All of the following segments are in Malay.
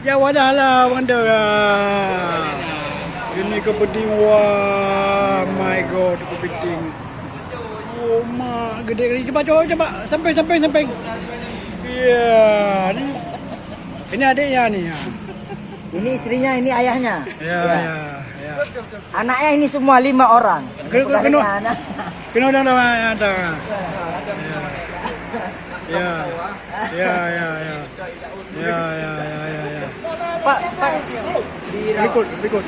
Ya wadah lah, wonder lah. Ini kepiting, wah, my god, kepiting. Oh mak, gede kali. Coba, sampai. Iya, ini adiknya nih. Ya. Ini istrinya, ini ayahnya. Ya. Anaknya ini semua 5 orang. Kena udah ada. Ya. Pak. Likut. Likut.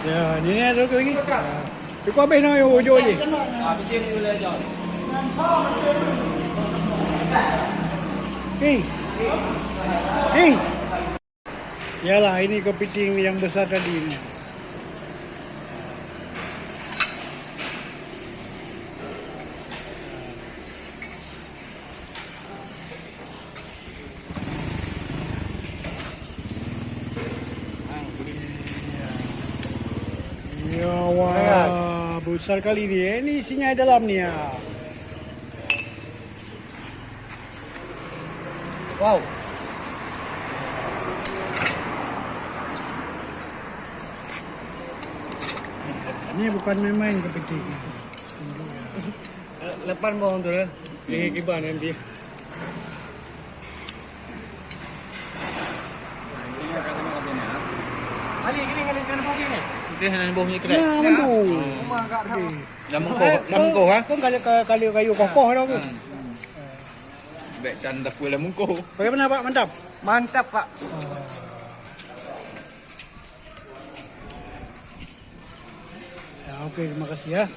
Ya, ini ada lagi. Likut habis nak hujung je. Habis ni boleh aja. Hei. Yalah, ini kepiting yang besar tadi ni. Ya wah, besar kali ni. Ini isinya dalam ni ya. Wow. Ini bukan main-main kepiting. Lepas bawang tu lah. Ini kibar nanti. Ali gini kan bawang ni. Dia hanya bawangnya kedai. Ya, mandu. Dah mengkoh ha. Kau kali kayu kokoh dah tu. Baik dan dah pula mengkoh. Bagaimana Pak? Mantap. Mantap, Pak. Ya, okey, terima kasih ya.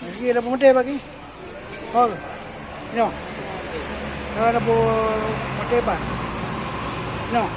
Lagi ada pemutih bagi. Oh. No. Ada pemutih Pak. No.